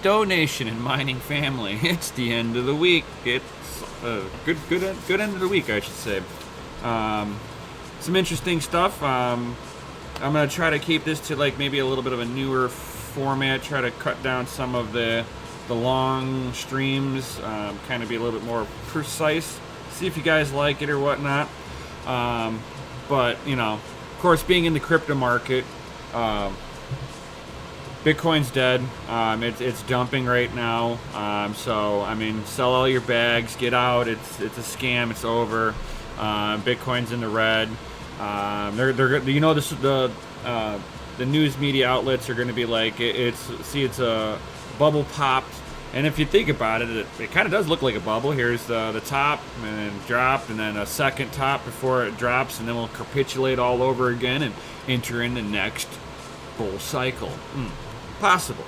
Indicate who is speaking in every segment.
Speaker 1: Crypto Nation and mining family, it's the end of the week. It's a good end of the week, I should say. Some interesting stuff. I'm gonna try to keep this to like maybe a little bit of a newer format. Try to cut down some of the long streams. Kind of be a little bit more precise. See if you guys like it or whatnot. But you know, of course, being in the crypto market. Bitcoin's dead. It's dumping right now. So I mean, sell all your bags, get out. It's a scam. It's over. Bitcoin's in the red. They're you know this the news media outlets are going to be like it's a bubble popped. And if you think about it, it kind of does look like a bubble. Here's the top and then dropped, and then a second top before it drops, and then we'll capitulate all over again and enter in the next bull cycle. Possible.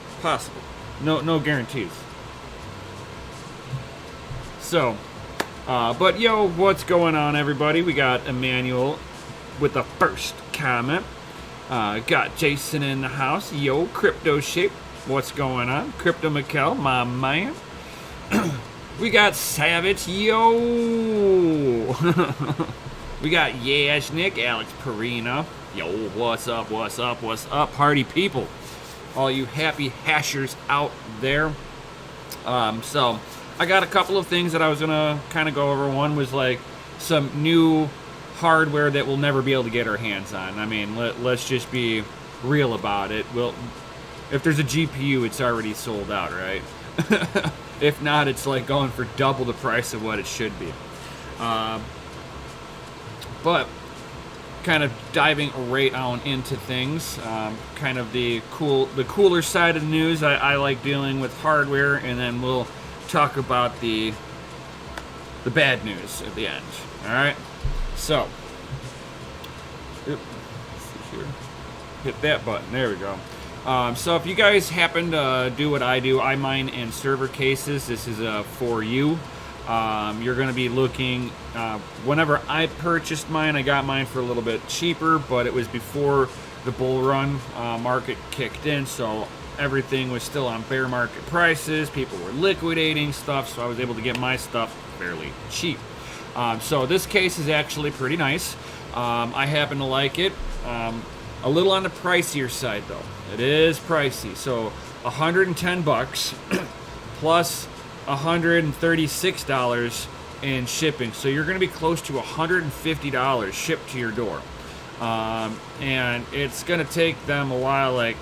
Speaker 1: No guarantees. So, but yo, what's going on, everybody? We got Emmanuel with the first comment. Got Jason in the house. Yo, Crypto Shape. What's going on? Crypto Mikkel, my man. We got Savage. Yo. We got Yashnik, Alex Perina. Yo, what's up, party people? All you happy hashers out there. So I got a couple of things that I was gonna kind of go over. One was like some new hardware that we'll never be able to get our hands on. I mean, let's just be real about it. If there's a GPU, it's already sold out, right? If not, it's like going for double the price of what it should be. But kind of diving right on into things, kind of the cooler side of the news. I like dealing with hardware, and then we'll talk about the bad news at the end. All right, so let's see here. Hit that button. There we go. So if you guys happen to do what I do, I mine in server cases. This is for you. You're going to be looking, whenever I purchased mine, I got mine for a little bit cheaper, but it was before the bull run market kicked in, so everything was still on bear market prices. People were liquidating stuff, so I was able to get my stuff fairly cheap. So this case is actually pretty nice. I happen to like it. A little on the pricier side, though. It is pricey. So $110 plus $136 in shipping, so you're going to be close to $150 shipped to your door, and it's going to take them a while, like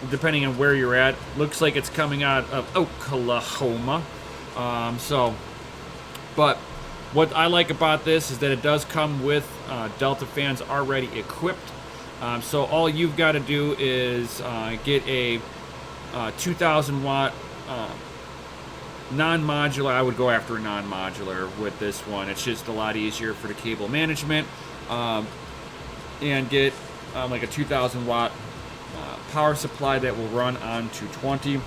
Speaker 1: depending on where you're at. Looks like it's coming out of Oklahoma. But what I like about this is that it does come with Delta fans already equipped, so all you've got to do is get a 2,000 watt non-modular. I would go after a non-modular with this one. It's just a lot easier for the cable management, and get like a 2,000 watt power supply that will run on 220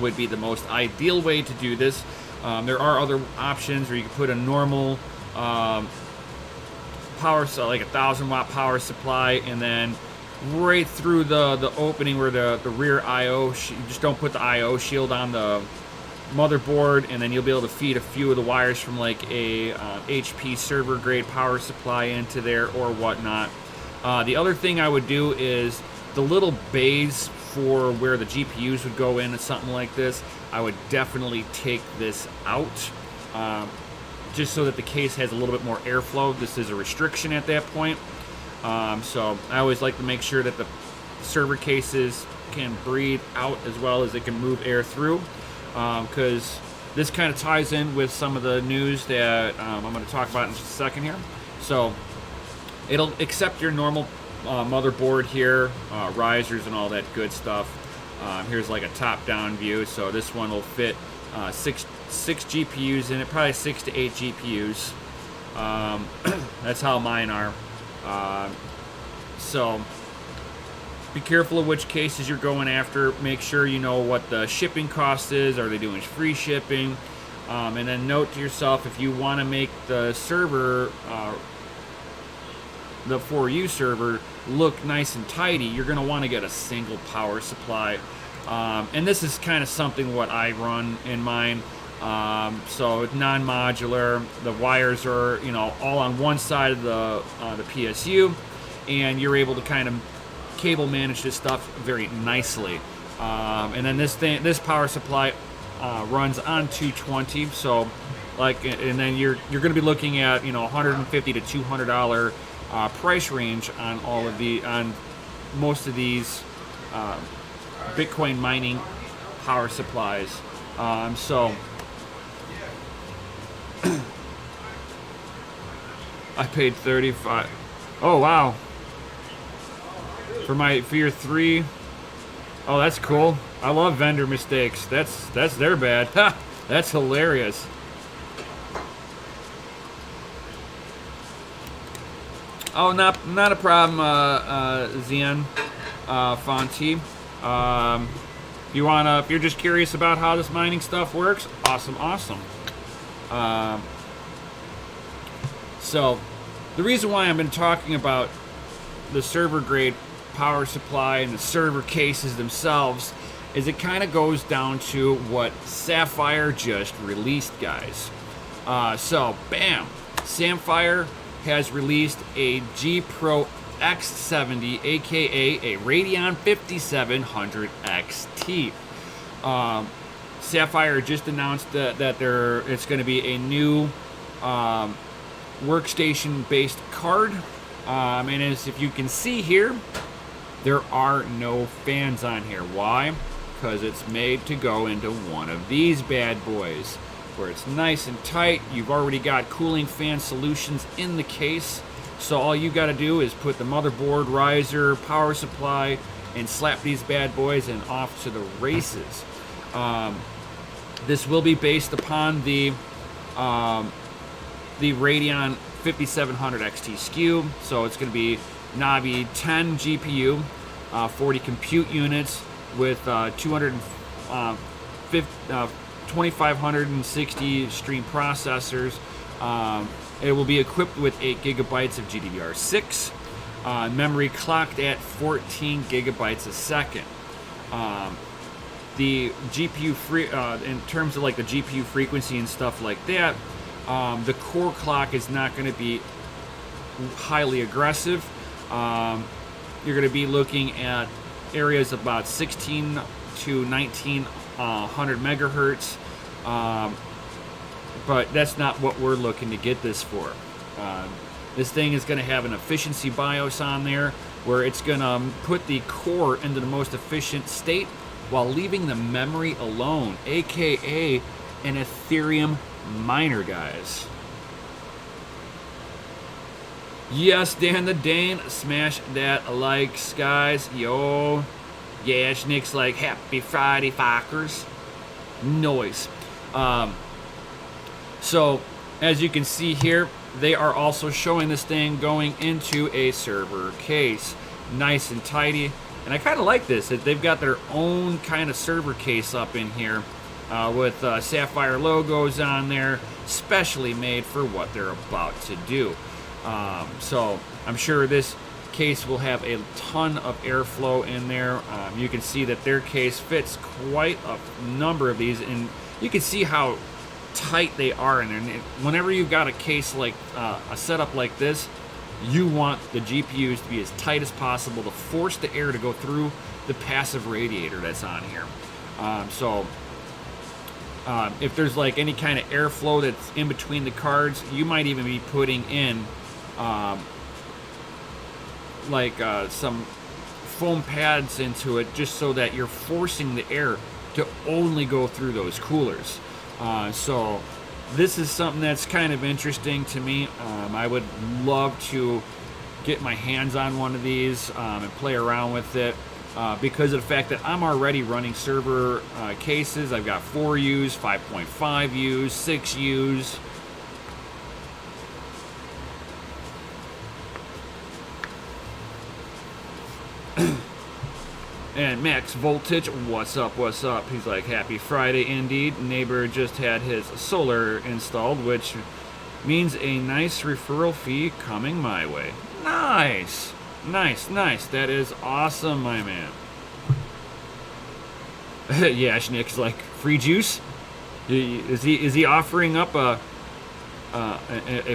Speaker 1: would be the most ideal way to do this. There are other options where you can put a normal power, so like a 1,000 watt power supply, and then right through the opening where the rear IO, you just don't put the IO shield on the motherboard, and then you'll be able to feed a few of the wires from like a HP server grade power supply into there or whatnot. The other thing I would do is the little bays for where the GPUs would go in and something like this, I would definitely take this out, just so that the case has a little bit more airflow. This is a restriction at that point. So I always like to make sure that the server cases can breathe out as well as it can move air through, because this kind of ties in with some of the news that I'm going to talk about in just a second here. So it'll accept your normal motherboard here, risers and all that good stuff. Here's like a top-down view, so this one will fit six GPUs in it, probably 6 to 8 GPUs. That's how mine are. So be careful of which cases you're going after. Make sure you know what the shipping cost is. Are they doing free shipping? And then note to yourself, if you want to make the server, the 4U server, look nice and tidy, you're going to want to get a single power supply. And this is kind of something what I run in mine. So it's non-modular. The wires are, you know, all on one side of the PSU, and you're able to kind of cable manage this stuff very nicely. And then this power supply runs on 220. So, like, and then you're going to be looking at, you know, $150 to $200 price range on most of these Bitcoin mining power supplies. So I paid 35. Oh wow. For your 3. Oh, that's cool. I love vendor mistakes. That's their bad. Ha! That's hilarious. Oh, not a problem, Zian Fonti. If you're just curious about how this mining stuff works, awesome. So, the reason why I've been talking about the server grade power supply and the server cases themselves is it kind of goes down to what Sapphire just released, guys. So, bam! Sapphire has released a G Pro X70, aka a Radeon 5700 XT. Sapphire just announced that it's going to be a new workstation-based card, and as if you can see here, there are no fans on here. Why? Because it's made to go into one of these bad boys, where it's nice and tight. You've already got cooling fan solutions in the case, so all you got to do is put the motherboard, riser, power supply, and slap these bad boys and off to the races. This will be based upon the Radeon 5700 XT SKU, so it's going to be Navi 10 GPU, 40 compute units with 2560 stream processors. It will be equipped with 8 gigabytes of GDDR6, memory clocked at 14 gigabytes a second. The GPU in terms of like the GPU frequency and stuff like that, the core clock is not going to be highly aggressive. You're going to be looking at areas about 16 to 1900 megahertz, but that's not what we're looking to get this for. This thing is going to have an efficiency BIOS on there where it's going to put the core into the most efficient state while leaving the memory alone, aka an Ethereum miner, guys. Yes, Dan the Dane, smash that likes, guys. Yo, yeah, Nick's like, happy Friday, fuckers. Noise. So, as you can see here, they are also showing this thing going into a server case. Nice and tidy. And I kind of like this. They've got their own kind of server case up in here with Sapphire logos on there, specially made for what they're about to do. So I'm sure this case will have a ton of airflow in there. You can see that their case fits quite a number of these, and you can see how tight they are in there. And whenever you've got a case like a setup like this, you want the GPUs to be as tight as possible to force the air to go through the passive radiator that's on here. If there's like any kind of airflow that's in between the cards, you might even be putting in some foam pads into it just so that you're forcing the air to only go through those coolers. So this is something that's kind of interesting to me. I would love to get my hands on one of these and play around with it because of the fact that I'm already running server cases. I've got 4Us, 5.5Us, 6Us. And Max Voltage, what's up, what's up? He's like, happy Friday indeed. Neighbor just had his solar installed, which means a nice referral fee coming my way. Nice, nice, nice. That is awesome, my man. Yeah, Nick's like, free juice? Is he offering up a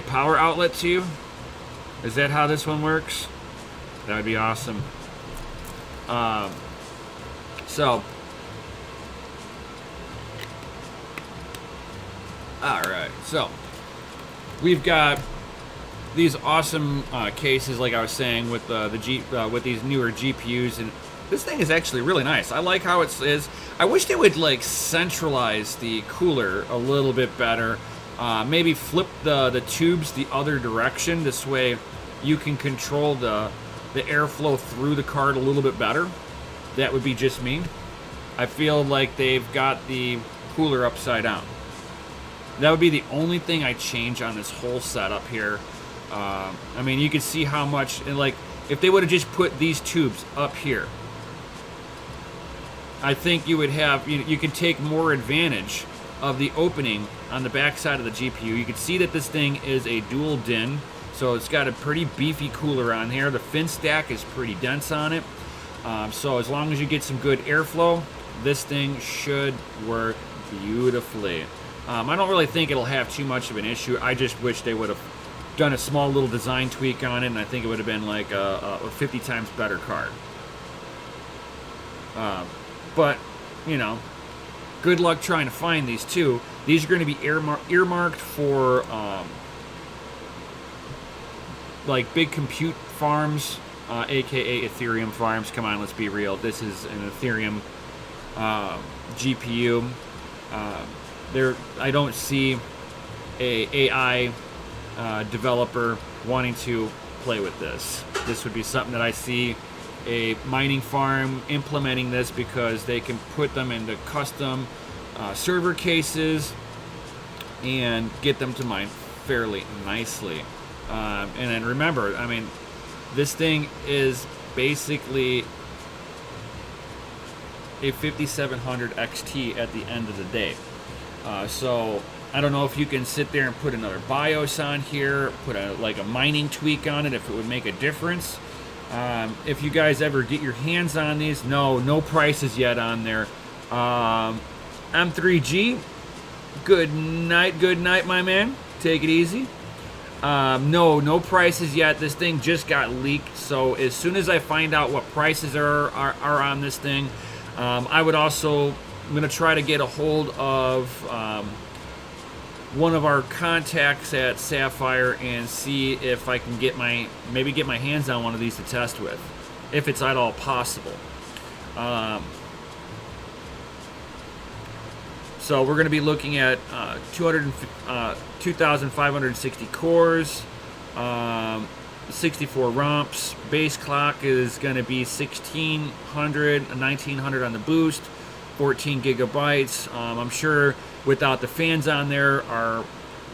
Speaker 1: power outlet to you? Is that how this one works? That would be awesome. So, all right. So, we've got these awesome cases, like I was saying, with with these newer GPUs, and this thing is actually really nice. I like how it is. I wish they would like centralize the cooler a little bit better. Maybe flip the tubes the other direction. This way, you can control the airflow through the card a little bit better. That would be just me. I feel like they've got the cooler upside down. That would be the only thing I change on this whole setup here. I mean, you can see how much, and like, if they would have just put these tubes up here, I think you would have, you could take more advantage of the opening on the back side of the GPU. You can see that this thing is a dual DIN, so it's got a pretty beefy cooler on here. The fin stack is pretty dense on it. So as long as you get some good airflow, this thing should work beautifully. I don't really think it'll have too much of an issue. I just wish they would have done a small little design tweak on it, and I think it would have been like a 50 times better card. But, you know, good luck trying to find these two. These are going to be earmarked for like big compute farms, aka Ethereum farms. Come on, let's be real. This is an Ethereum GPU. I don't see a AI developer wanting to play with this. This would be something that I see a mining farm implementing this, because they can put them into custom server cases and get them to mine fairly nicely. And then remember, I mean, this thing is basically a 5700 XT at the end of the day. So I don't know if you can sit there and put another BIOS on here, put like a mining tweak on it, if it would make a difference. If you guys ever get your hands on these, no prices yet on there. M3G, good night, my man. Take it easy. No prices yet. This thing just got leaked, so as soon as I find out what prices are on this thing, I'm going to try to get a hold of one of our contacts at Sapphire and see if I can get my hands on one of these to test with, if it's at all possible. So we're going to be looking at 2,560 cores, 64 ROMs. Base clock is going to be 1,600, 1,900 on the boost, 14 gigabytes. I'm sure without the fans on there, our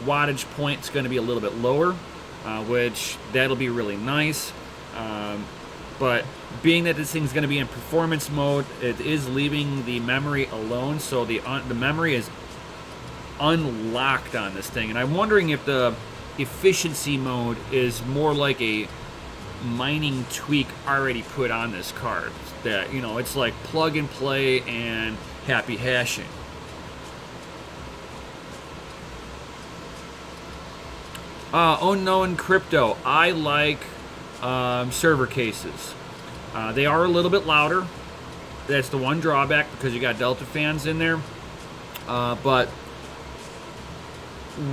Speaker 1: wattage point is going to be a little bit lower, which that'll be really nice. But being that this thing's going to be in performance mode, it is leaving the memory alone, so the memory is unlocked on this thing. And I'm wondering if the efficiency mode is more like a mining tweak already put on this card. That, you know, it's like plug and play and happy hashing. Unknown Crypto. I like server cases. They are a little bit louder. That's the one drawback, because you got Delta fans in there. But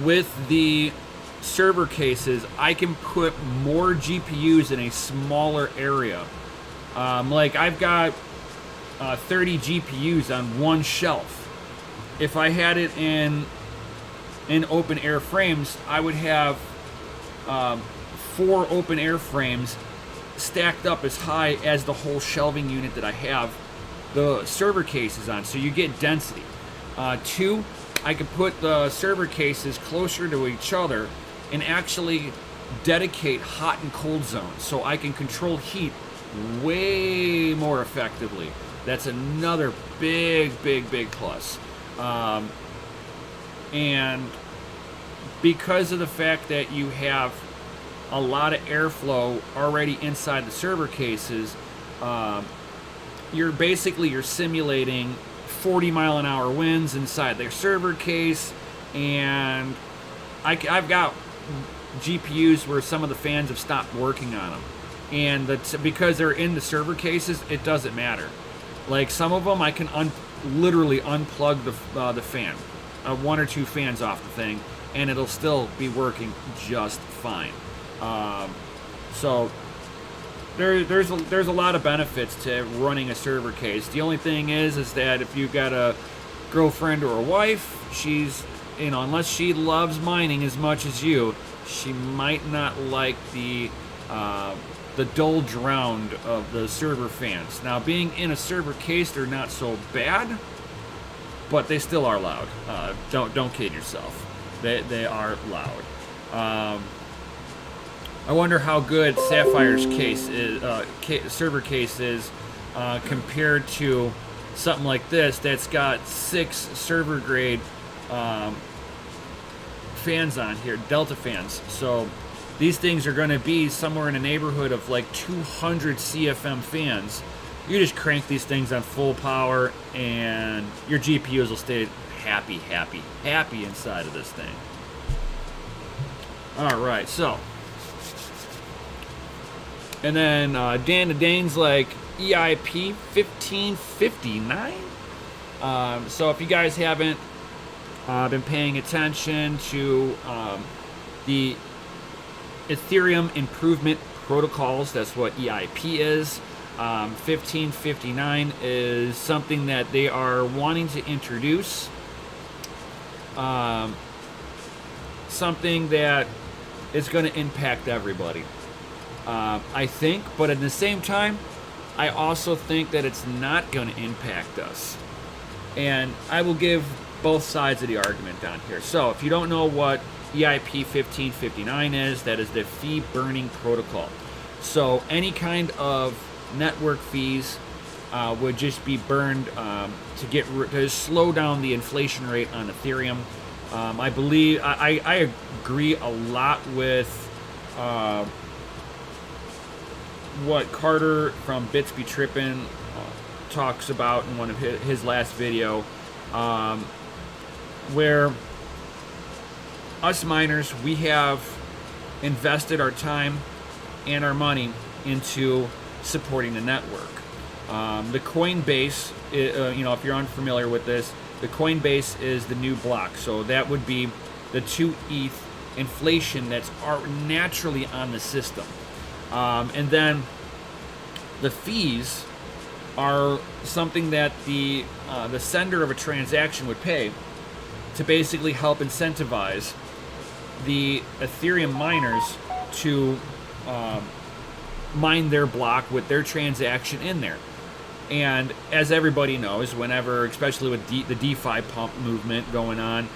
Speaker 1: with the server cases, I can put more GPUs in a smaller area. Like I've got 30 GPUs on one shelf. If I had it in open air frames, I would have 4 open air frames stacked up as high as the whole shelving unit that I have the server cases on, so you get density. 2, I could put the server cases closer to each other and actually dedicate hot and cold zones, so I can control heat way more effectively. That's another big plus. And because of the fact that you have a lot of airflow already inside the server cases, you're simulating 40-mile-an-hour winds inside their server case, and I've got GPUs where some of the fans have stopped working on them, and because they're in the server cases, it doesn't matter. Like some of them, I can literally unplug the fan, one or two fans off the thing, and it'll still be working just fine. So there's a lot of benefits to running a server case. The only thing is that if you've got a girlfriend or a wife, she's, unless she loves mining as much as you, she might not like the dull drown of the server fans. Now, being in a server case, they're not so bad, but they still are loud. Don't kid yourself. They are loud. I wonder how good Sapphire's case is, server case is, compared to something like this that's got 6 server grade fans on here, Delta fans. So these things are going to be somewhere in a neighborhood of like 200 CFM fans. You just crank these things on full power, and your GPUs will stay happy inside of this thing. All right, so. And then Dan to Dane's like EIP 1559. So if you guys haven't been paying attention to the Ethereum Improvement Protocols, that's what EIP is. 1559 is something that they are wanting to introduce. Something that is going to impact everybody. I think, but at the same time, I also think that it's not going to impact us. And I will give both sides of the argument down here. So if you don't know what EIP 1559 is, that is the fee burning protocol. So any kind of network fees would just be burned to slow down the inflation rate on Ethereum. I believe I agree a lot with what Carter from Bits Be Trippin' talks about in one of his last video, where us miners, we have invested our time and our money into supporting the network. The Coinbase, if you're unfamiliar with this, the Coinbase is the new block. So that would be the 2 ETH inflation that's naturally on the system. And then the fees are something that the sender of a transaction would pay to basically help incentivize the Ethereum miners to mine their block with their transaction in there. And as everybody knows, whenever, especially with the DeFi pump movement going on,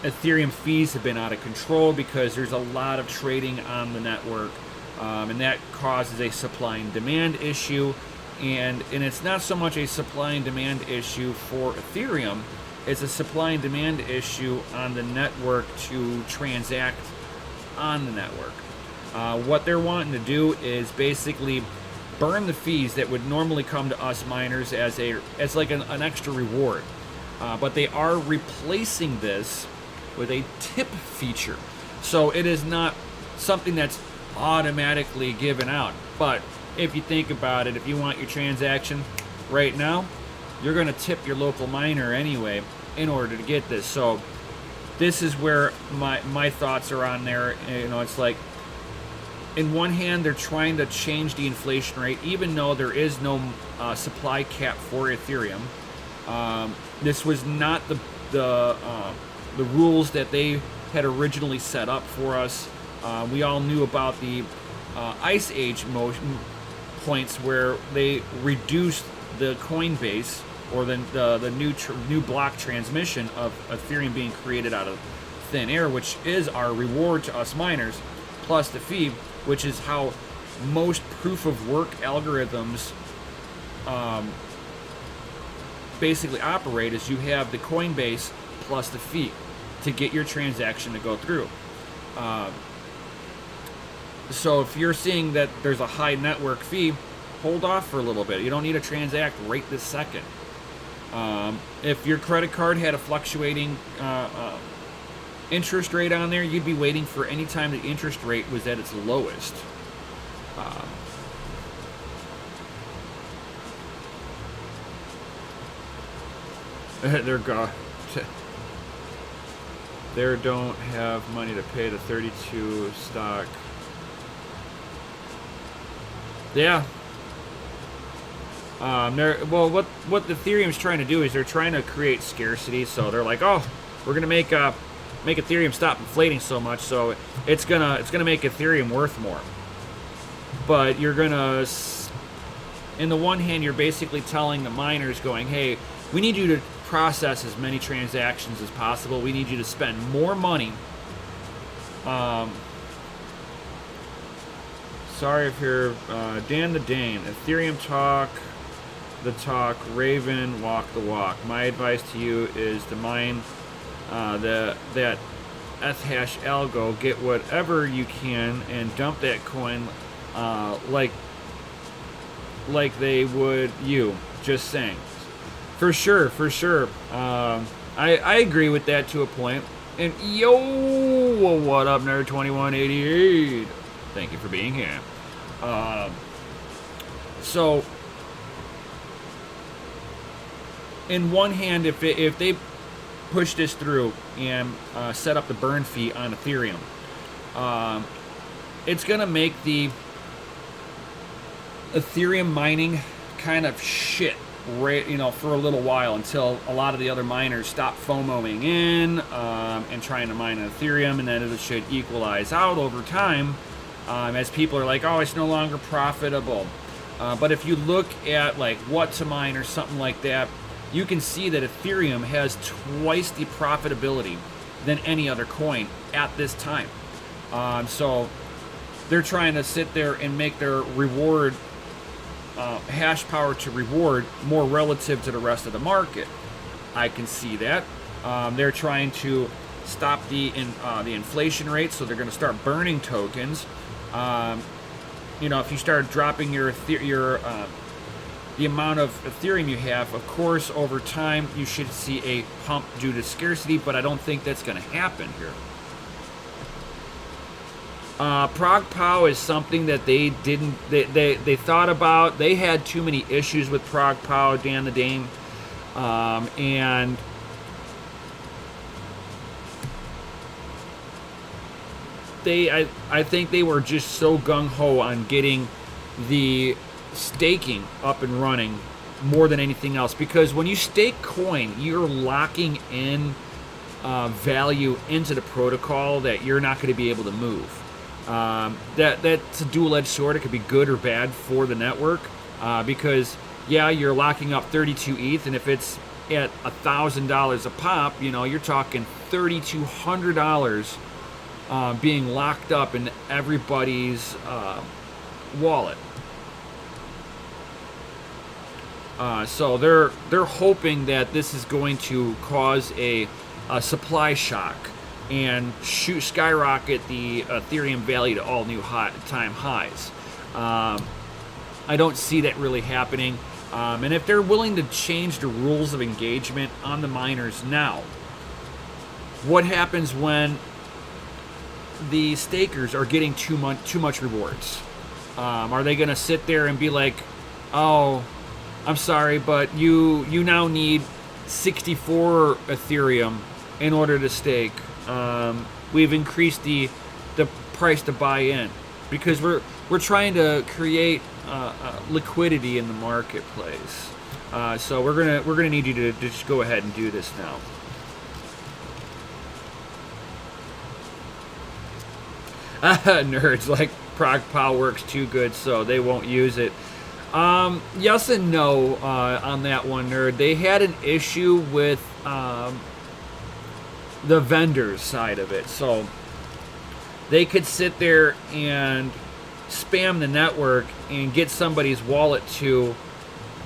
Speaker 1: Ethereum fees have been out of control because there's a lot of trading on the network, and that causes a supply and demand issue. And it's not so much a supply and demand issue for Ethereum, it's a supply and demand issue on the network to transact on the network. What they're wanting to do is basically burn the fees that would normally come to us miners as like an extra reward. But they are replacing this with a tip feature. So it is not something that's automatically given out. But if you think about it, if you want your transaction right now, you're going to tip your local miner anyway in order to get this. So this is where my thoughts are on there. It's like, in one hand, they're trying to change the inflation rate, even though there is no supply cap for Ethereum. This was not the rules that they had originally set up for us. We all knew about the Ice Age points where they reduced the Coinbase, or the new block transmission of Ethereum being created out of thin air, which is our reward to us miners, plus the fee, which is how most proof of work algorithms basically operate. Is you have the Coinbase plus the fee to get your transaction to go through. So if you're seeing that there's a high network fee, hold off for a little bit. You don't need to transact right this second. If your credit card had a fluctuating interest rate on there, you'd be waiting for any time the interest rate was at its lowest. They're gone. They don't have money to pay the 32 stock. Yeah. Well, what the Ethereum's trying to do is they're trying to create scarcity. So they're like, oh, we're gonna make Ethereum stop inflating so much, so it's gonna make Ethereum worth more. But you're gonna, in the one hand, you're basically telling the miners, going, hey, we need you to process as many transactions as possible. We need you to spend more money. Sorry if you're Dan the Dane. Ethereum talk the talk, Raven walk the walk. My advice to you is to mine that Ethash algo, get whatever you can, and dump that coin like they would you. Just saying. For sure. I agree with that to a point. And yo, what up, Nerd2188? Thank you for being here. So, in one hand, if they push this through and set up the burn fee on Ethereum, it's gonna make the Ethereum mining kind of shit, for a little while, until a lot of the other miners stop FOMOing in and trying to mine on Ethereum, and then it should equalize out over time as people are like, oh, it's no longer profitable. But if you look at like what to mine or something like that, you can see that Ethereum has twice the profitability than any other coin at this time. So they're trying to sit there and make their reward hash power to reward more relative to the rest of the market. I can see that. They're trying to stop the inflation rate, so they're going to start burning tokens. If you start dropping your the amount of Ethereum you have, of course, over time you should see a pump due to scarcity, but I don't think that's going to happen here. ProgPow is something that they didn't, they thought about. They had too many issues with ProgPow, Dan the Dame, and I think they were just so gung-ho on getting the staking up and running more than anything else, because when you stake coin, you're locking in value into the protocol that you're not going to be able to move. That's a dual-edged sword. It could be good or bad for the network, because yeah, you're locking up 32 ETH, and if it's at $1,000 a pop, you're talking $3,200 being locked up in everybody's wallet. So they're hoping that this is going to cause a supply shock and skyrocket the Ethereum value to all new time highs. I don't see that really happening. And if they're willing to change the rules of engagement on the miners now, what happens when the stakers are getting too much rewards? Are they going to sit there and be like, oh, I'm sorry, but you now need 64 Ethereum in order to stake. We've increased the price to buy in, because we're trying to create liquidity in the marketplace. So we're gonna need you to just go ahead and do this now. Nerds like ProgPow works too good, so they won't use it. Yes and no on that one, Nerd. They had an issue with the vendors side of it. So they could sit there and spam the network and get somebody's wallet to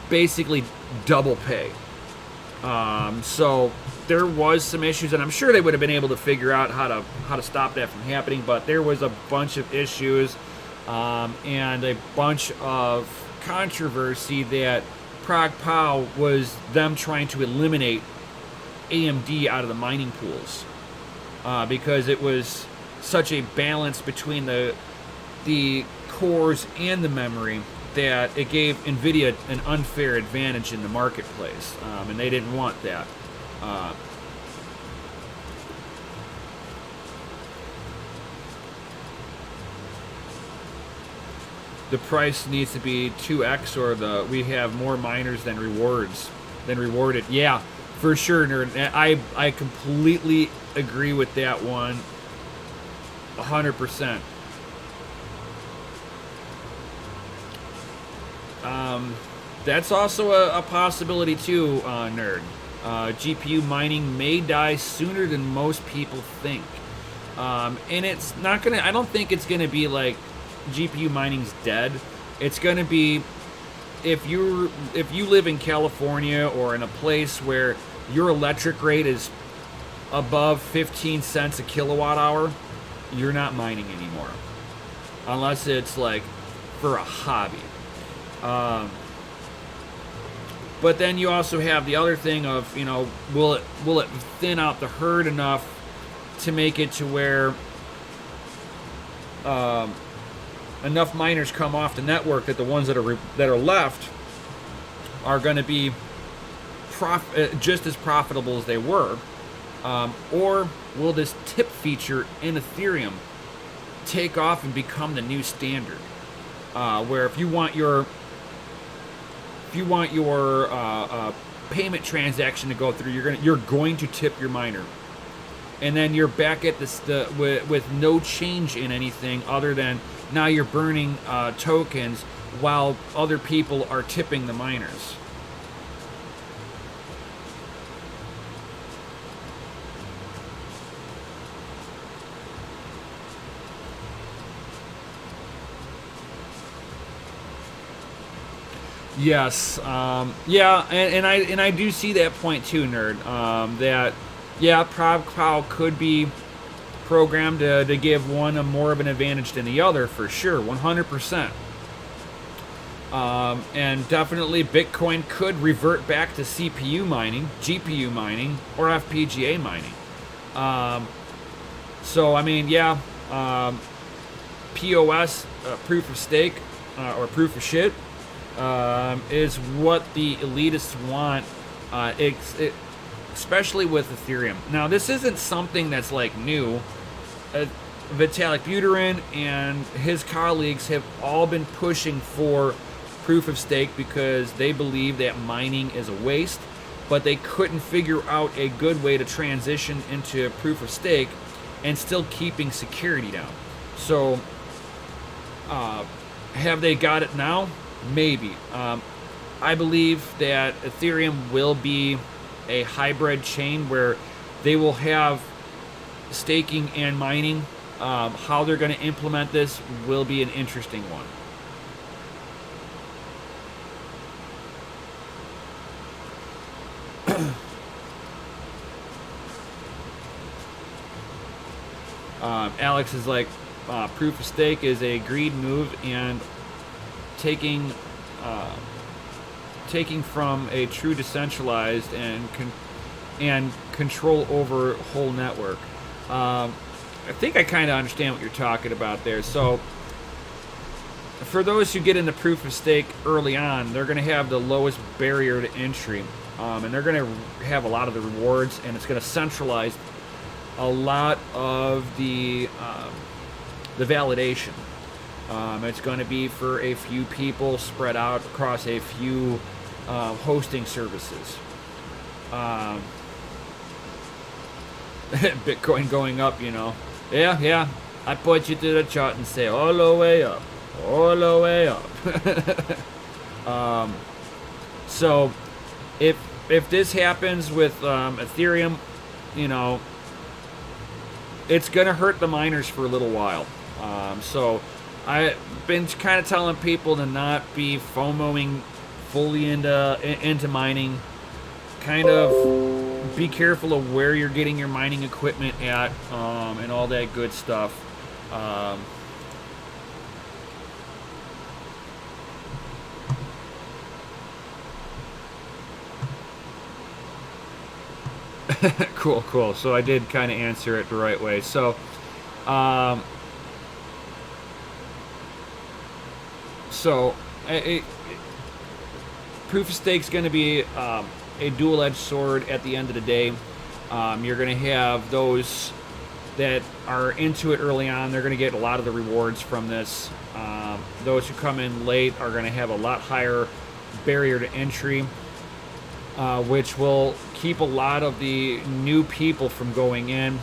Speaker 1: basically double pay. So there was some issues, and I'm sure they would have been able to figure out how to stop that from happening, but there was a bunch of issues and a bunch of controversy that Prague Pow was them trying to eliminate AMD out of the mining pools because it was such a balance between the cores and the memory that it gave NVIDIA an unfair advantage in the marketplace, and they didn't want that. The price needs to be 2x, or we have more miners than rewarded. Yeah, for sure, nerd. I completely agree with that one, 100%. That's also a possibility too, nerd. GPU mining may die sooner than most people think, and it's not gonna. I don't think it's gonna be like GPU mining's dead. It's gonna be if you live in California or in a place where your electric rate is above 15 cents a kilowatt hour, you're not mining anymore, unless it's like for a hobby. But then you also have the other thing of, will it thin out the herd enough to make it to where enough miners come off the network that the ones that are left are going to be just as profitable as they were, or will this tip feature in Ethereum take off and become the new standard, where if you want your payment transaction to go through, you're going to tip your miner, and then you're back at this with no change in anything other than now you're burning tokens while other people are tipping the miners. Yes, yeah, and I do see that point too, nerd. That Prague Pow could be programmed to give one more of an advantage than the other, for sure, 100%. And definitely Bitcoin could revert back to CPU mining, GPU mining, or FPGA mining. So I mean, yeah, POS, proof of stake, or proof of shit. Is what the elitists want, especially with Ethereum. Now, this isn't something that's like new. Vitalik Buterin and his colleagues have all been pushing for proof of stake because they believe that mining is a waste, but they couldn't figure out a good way to transition into proof of stake and still keeping security down. So, have they got it now? Maybe. I believe that Ethereum will be a hybrid chain where they will have staking and mining. How they're going to implement this will be an interesting one. Alex is like, proof of stake is a greed move and taking from a true decentralized and control over whole network. I think I kind of understand what you're talking about there. So for those who get into proof of stake early on, they're going to have the lowest barrier to entry, and they're going to have a lot of the rewards, and it's going to centralize a lot of the validation. It's going to be for a few people spread out across a few hosting services. Bitcoin going up, Yeah, I put you to the chart and say all the way up, all the way up. So if this happens with Ethereum, it's going to hurt the miners for a little while. So I've been kind of telling people to not be FOMOing fully into mining. Kind of be careful of where you're getting your mining equipment at, and all that good stuff. Cool, cool. So I did kind of answer it the right way. So, um, so proof of stake's going to be a dual-edged sword at the end of the day. You're going to have those that are into it early on. They're going to get a lot of the rewards from this. Those who come in late are going to have a lot higher barrier to entry, which will keep a lot of the new people from going in.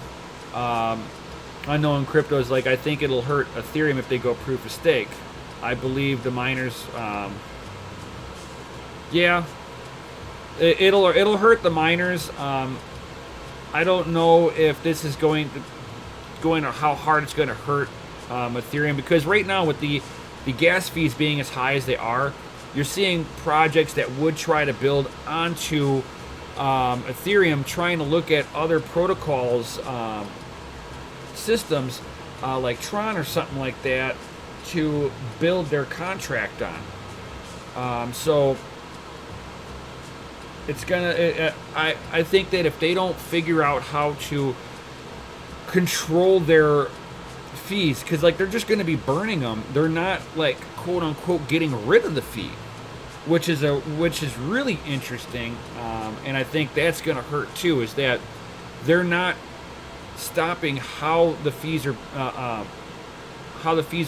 Speaker 1: Unknown cryptos, like, I think it'll hurt Ethereum if they go proof of stake. I believe the miners, yeah, it'll hurt the miners. I don't know if this is going or how hard it's going to hurt Ethereum, because right now with the gas fees being as high as they are, you're seeing projects that would try to build onto Ethereum trying to look at other protocols, systems like Tron or something like that to build their contract on. So it's gonna. I think that if they don't figure out how to control their fees, because like they're just going to be burning them. They're not like quote unquote getting rid of the fee, which is really interesting. And I think that's going to hurt too. Is that they're not stopping how the fees are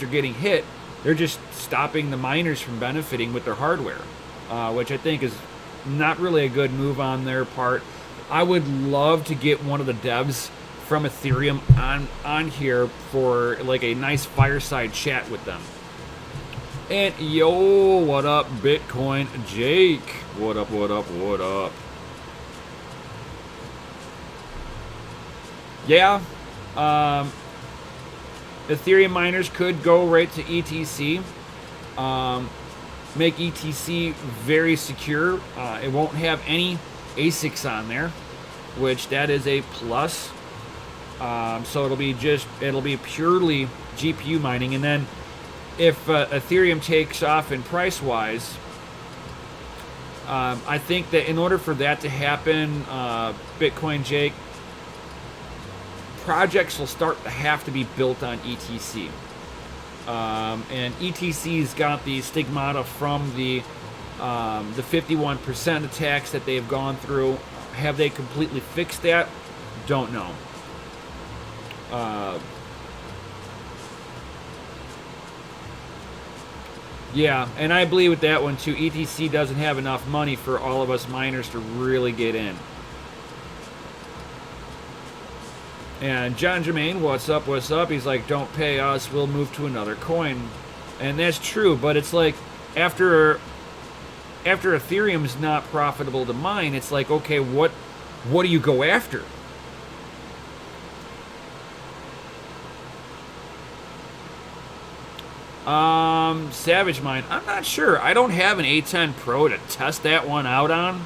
Speaker 1: getting hit. They're just stopping the miners from benefiting with their hardware, which I think is not really a good move on their part. I would love to get one of the devs from Ethereum on here for like a nice fireside chat with them. And yo, what up, Bitcoin Jake? What up, what up, what up? Yeah, Ethereum miners could go right to ETC, make ETC very secure. It won't have any ASICs on there, which that is a plus. So it'll be purely GPU mining. And then if Ethereum takes off in price-wise, I think that in order for that to happen, Bitcoin Jake, projects will start to have to be built on ETC. And ETC's got the stigmata from the 51% attacks that they've gone through. Have they completely fixed that? Don't know. Yeah, and I believe with that one too, ETC doesn't have enough money for all of us miners to really get in. And John Jermaine, what's up, what's up? He's like, don't pay us, we'll move to another coin. And that's true, but it's like, after Ethereum's not profitable to mine, it's like, okay, what do you go after? Savage Mine, I'm not sure. I don't have an A10 Pro to test that one out on.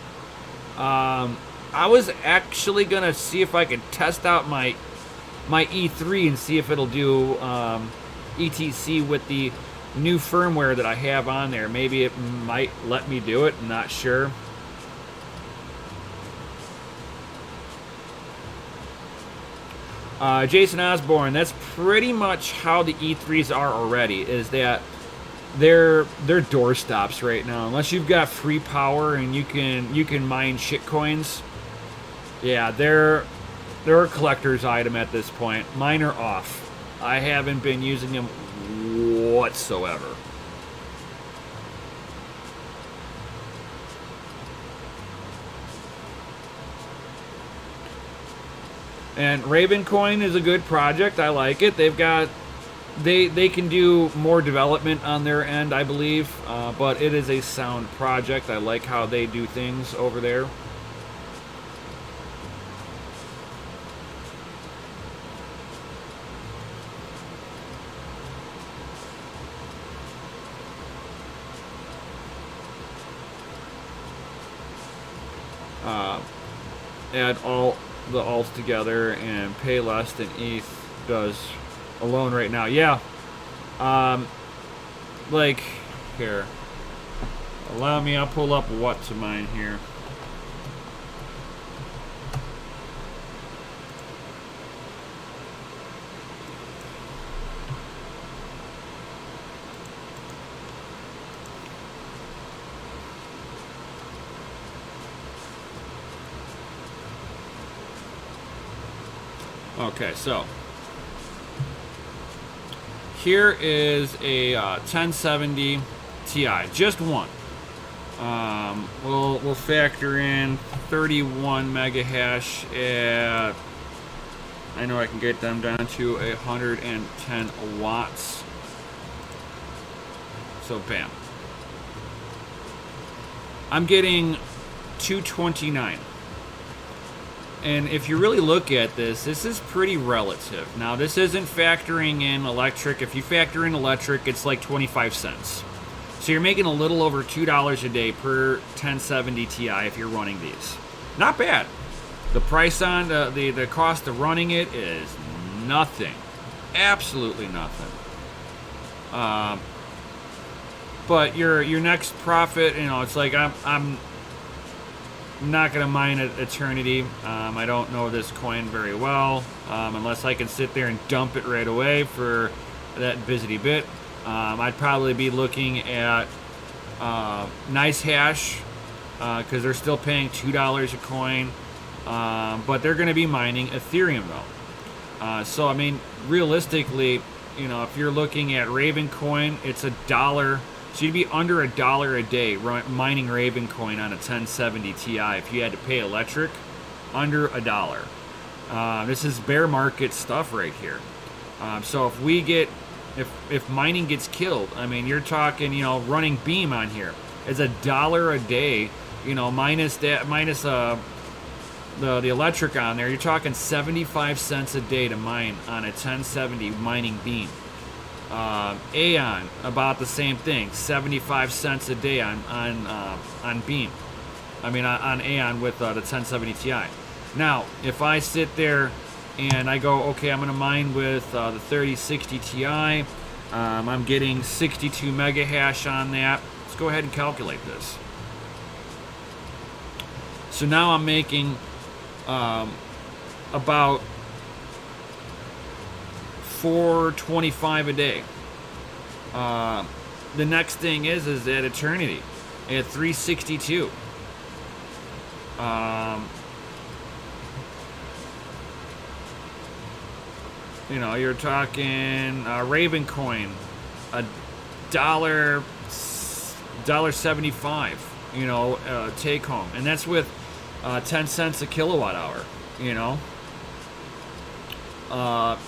Speaker 1: I was actually gonna see if I could test out my E3 and see if it'll do ETC with the new firmware that I have on there. Maybe it might let me do it. I'm not sure. Jason Osborne, that's pretty much how the E3s are already, is that they're doorstops right now. Unless you've got free power and you can mine shit coins. Yeah, they're a collector's item at this point. Mine are off. I haven't been using them whatsoever. And Ravencoin is a good project. I like it. They've got they can do more development on their end, I believe, but it is a sound project. I like how they do things over there. Add all the alts together and pay less than ETH does alone right now. Yeah. Like, here. Allow me, I'll pull up what to mine here. Okay, so here is a 1070 Ti, just one. We'll factor in 31 mega hash at, I know I can get them down to 110 watts. So bam. I'm getting 229. And if you really look at this, this is pretty relative. Now, this isn't factoring in electric. If you factor in electric, it's like 25 cents. So you're making a little over $2 a day per 1070 Ti if you're running these. Not bad. The price on the cost of running it is nothing. Absolutely nothing. But your next profit, you know, it's like I'm not gonna mine at eternity. I don't know this coin very well, unless I can sit there and dump it right away for that bizzity bit. I'd probably be looking at nice hash, because they're still paying $2 a coin, but they're gonna be mining Ethereum though. So I mean, realistically, you know, if you're looking at Raven coin, it's $1. So you'd be under $1 a day mining Raven coin on a 1070 Ti if you had to pay electric, under $1. This is bear market stuff right here. So if we get, if mining gets killed, I mean, you're talking, you know, running Beam on here is $1 a day, you know, minus the electric on there. You're talking 75 cents a day to mine on a 1070 mining Beam. Aeon, about the same thing, 75 cents a day on Beam. I mean on Aeon with the 1070 Ti. Now, if I sit there and I go, okay, I'm going to mine with the 3060 Ti, I'm getting 62 mega hash on that. Let's go ahead and calculate this. So now I'm making about $4.25 a day. The next thing is at eternity at 362. You know, you're talking Raven coin, $1.75. You know, take home, and that's with 10 cents a kilowatt hour. You know.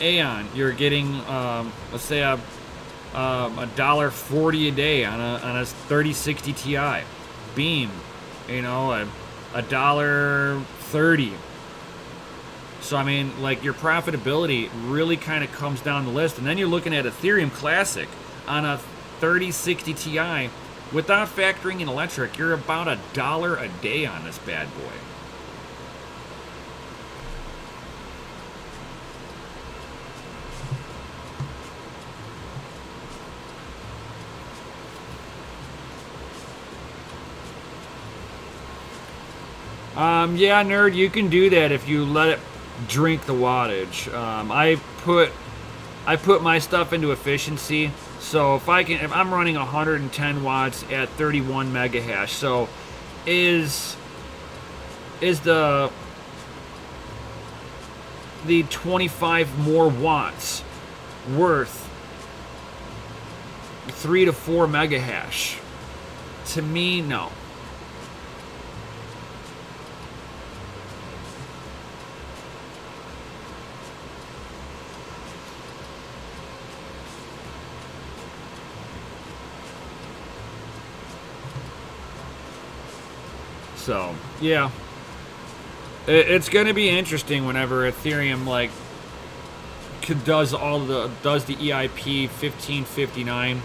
Speaker 1: Aeon, you're getting let's say $1.40 a day on a 3060 Ti. Beam, you know, $1.30. So I mean, like, your profitability really kind of comes down the list, and then you're looking at Ethereum Classic on a 3060 Ti without factoring in electric. You're about $1 a day on this bad boy. Yeah, nerd, you can do that if you let it drink the wattage. I put my stuff into efficiency, so if I'm running 110 watts at 31 mega hash, so is the 25 more watts worth 3 to 4 mega hash? To me, no. So, yeah, it's going to be interesting whenever Ethereum does the EIP 1559.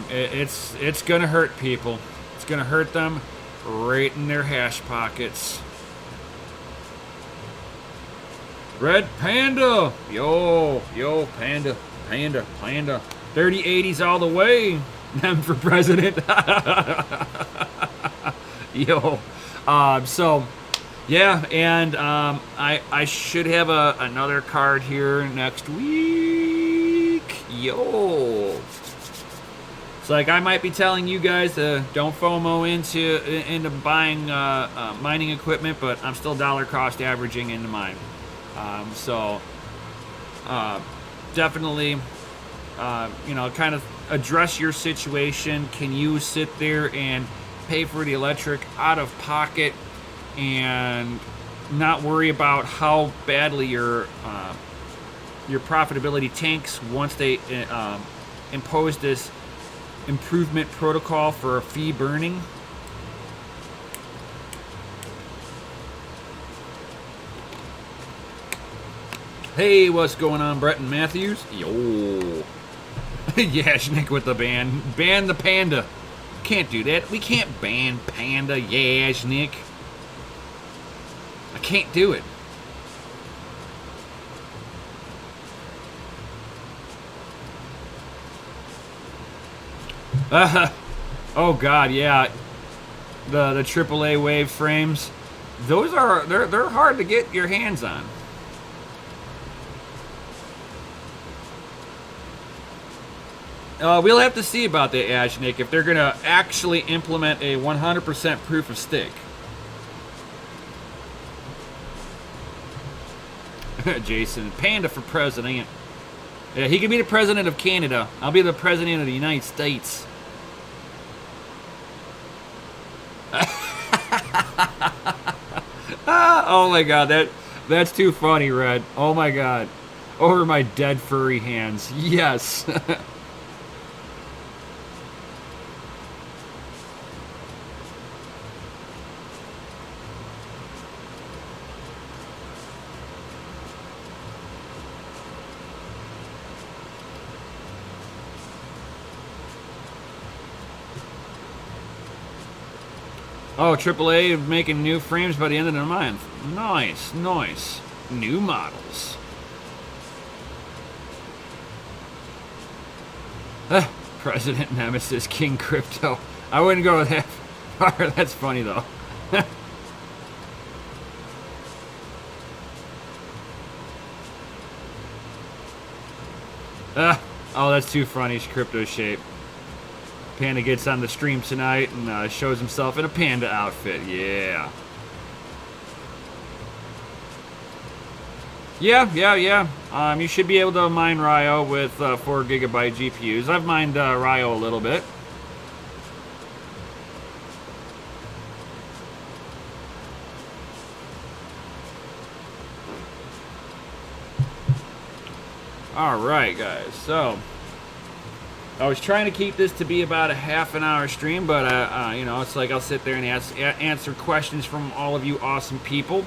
Speaker 1: It's going to hurt people. It's going to hurt them right in their hash pockets. Red Panda, yo, Panda. 3080s all the way. Them for president. Yo, so yeah, and I should have another card here next week. Yo, it's like I might be telling you guys to don't FOMO into buying mining equipment, but I'm still dollar cost averaging into mine. So definitely, you know, kind of address your situation. Can you sit there and pay for the electric out of pocket and not worry about how badly your profitability tanks once they impose this improvement protocol for fee burning? Hey, what's going on, Bretton Matthews? Yo. Yeah, Nick with the ban. Ban the panda. Can't do that. We can't ban panda. Yeah, Nick. I can't do it. Oh God, yeah. The AAA wave frames. Those are they're hard to get your hands on. We'll have to see about that, Ashnik, if they're going to actually implement a 100% proof of stake. Jason, Panda for president. Yeah, he can be the president of Canada. I'll be the president of the United States. Oh my God, that's too funny, Red. Oh my God. Over my dead furry hands. Yes. Oh, AAA making new frames by the end of the month. Nice, nice. New models. President Nemesis, King Crypto. I wouldn't go with that far. That's funny, though. Oh, that's too funny, Crypto Shape. Panda gets on the stream tonight and shows himself in a panda outfit. Yeah. Yeah. You should be able to mine Ryo with 4 gigabyte GPUs. I've mined Ryo a little bit. All right, guys. So I was trying to keep this to be about a half an hour stream, but you know, it's like I'll sit there and answer questions from all of you awesome people.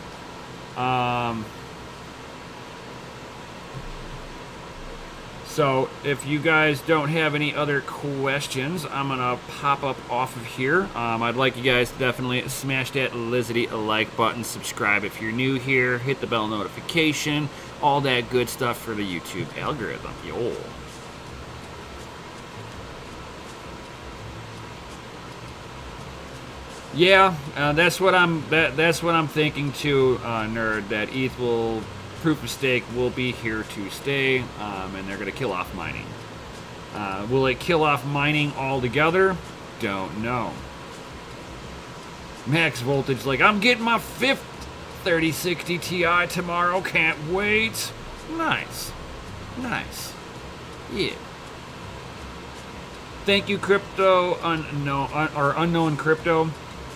Speaker 1: So if you guys don't have any other questions, I'm gonna pop up off of here. I'd like you guys to definitely smash that Lizzie like button, subscribe if you're new here, hit the bell notification, all that good stuff for the YouTube algorithm. Yo. Yeah, that's what I'm thinking too, nerd. That ETH will proof of stake will be here to stay, and they're gonna kill off mining. Will it kill off mining altogether? Don't know. Max Voltage, like, I'm getting my 5th 3060 Ti tomorrow. Can't wait. Nice. Yeah. Thank you, Crypto Unknown Crypto.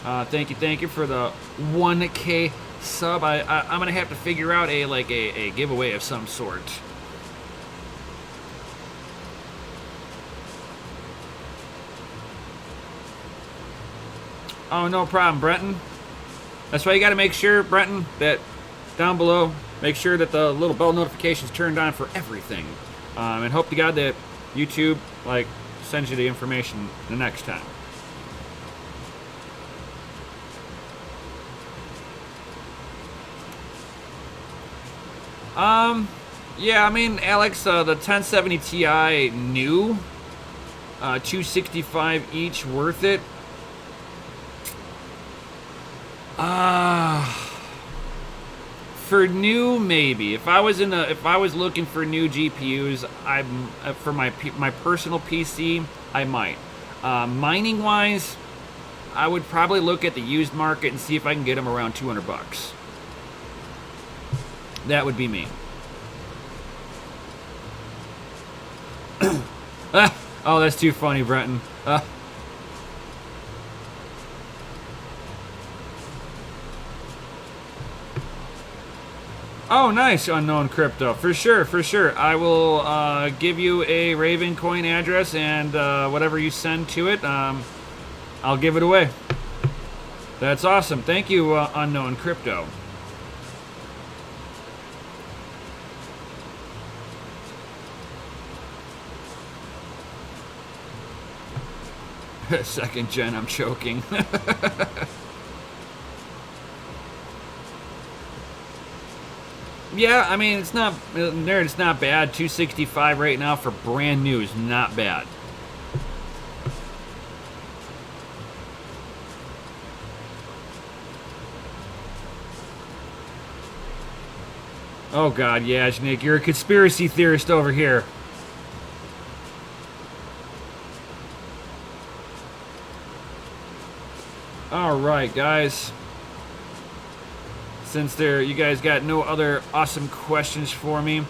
Speaker 1: Thank you for the 1K sub. I'm gonna have to figure out a giveaway of some sort. Oh, no problem, Brenton. That's why you got to make sure, Brenton, that down below, make sure that the little bell notification's turned on for everything, and hope to God that YouTube sends you the information the next time. Yeah, I mean, Alex, the 1070 Ti new, 265 each, worth it? For new, maybe. If I was looking for new GPUs, for my personal PC, I might. Mining wise, I would probably look at the used market and see if I can get them around $200. That would be me. Oh, that's too funny, Brenton. Oh, nice, Unknown Crypto. For sure, for sure. I will give you a Raven coin address, and whatever you send to it, I'll give it away. That's awesome. Thank you, Unknown Crypto. Second gen, I'm choking. Yeah, I mean, it's not, nerd, it's not bad. 265 right now for brand new is not bad. Oh god, yeah, Nick, you're a conspiracy theorist over here. Alright, guys. Since you guys got no other awesome questions for me,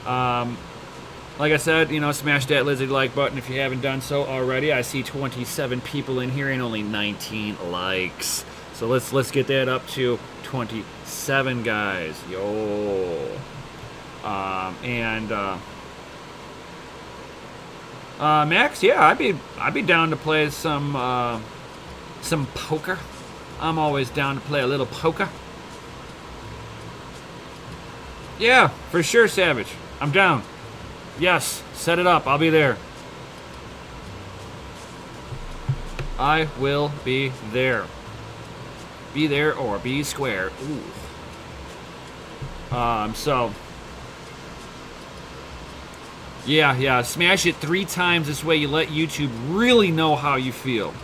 Speaker 1: like I said, you know, smash that lizard like button if you haven't done so already. I see 27 people in here and only 19 likes. So let's get that up to 27, guys. Yo. Max, yeah, I'd be down to play some poker. I'm always down to play a little poker. Yeah, for sure, Savage. I'm down. Yes, set it up. I'll be there. I will be there. Be there or be square. Ooh. So. Yeah. Smash it 3 times. This way you let YouTube really know how you feel.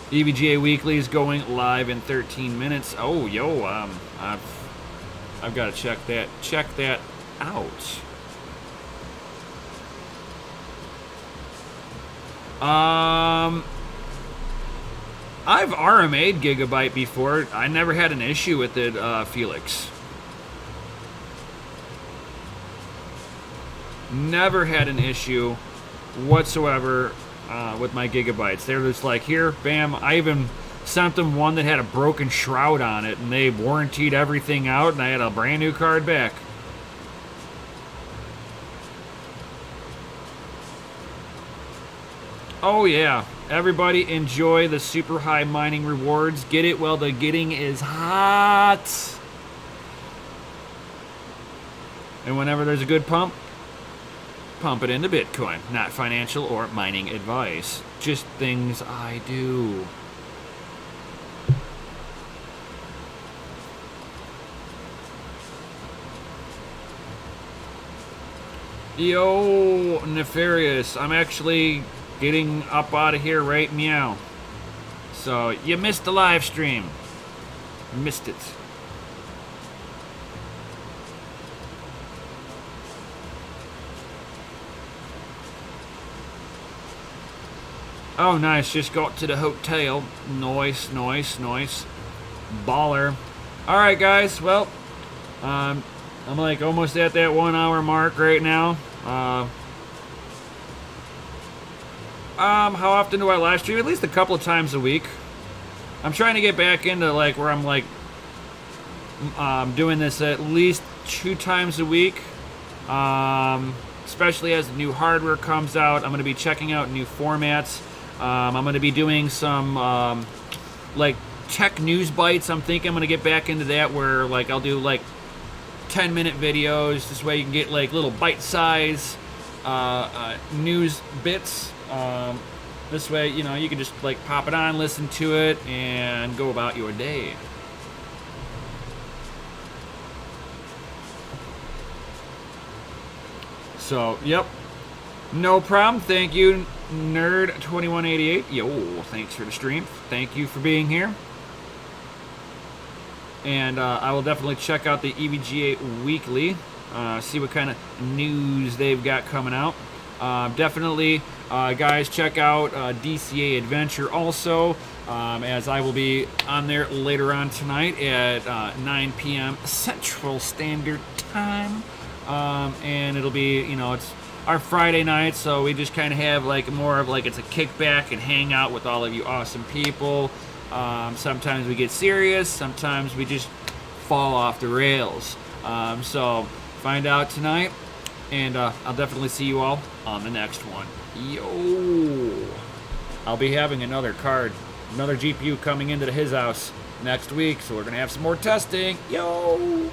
Speaker 1: EVGA Weekly is going live in 13 minutes. Oh, yo, I've got to check that out. I've RMA'd Gigabyte before. I never had an issue with it, Felix. Never had an issue whatsoever with my gigabytes. They're just like, here, bam. I even sent them one that had a broken shroud on it, and they warrantied everything out, and I had a brand new card back. Oh yeah, everybody enjoy the super high mining rewards. Get it while the getting is hot. And whenever there's a good pump it into Bitcoin. Not financial or mining advice. Just things I do. Yo, Nefarious. I'm actually getting up out of here right meow. So, you missed the live stream. Missed it. Oh, nice. Just got to the hotel. Nice. Baller. Alright, guys. Well, I'm like almost at that 1 hour mark right now. How often do I live stream? At least a couple of times a week. I'm trying to get back into like where I'm like doing this at least 2 times a week. Especially as the new hardware comes out. I'm going to be checking out new formats. I'm going to be doing some like tech news bites. I'm thinking I'm going to get back into that where like I'll do like 10-minute videos. This way you can get like little bite-size news bits. This way, you know, you can just like pop it on, listen to it, and go about your day. So, yep. No problem. Thank you, Nerd2188. Yo, thanks for the stream. Thank you for being here. And I will definitely check out the EVGA Weekly, see what kind of news they've got coming out. Definitely Guys, check out DCA Adventure also, as I will be on there later on tonight at 9 p.m. Central Standard Time. And it'll be, it's our Friday night, so we just kind of have like more of like it's a kickback and hang out with all of you awesome people. Sometimes we get serious, sometimes we just fall off the rails. So find out tonight, and I'll definitely see you all on the next one. Yo! I'll be having another GPU coming into his house next week, so we're gonna have some more testing. Yo!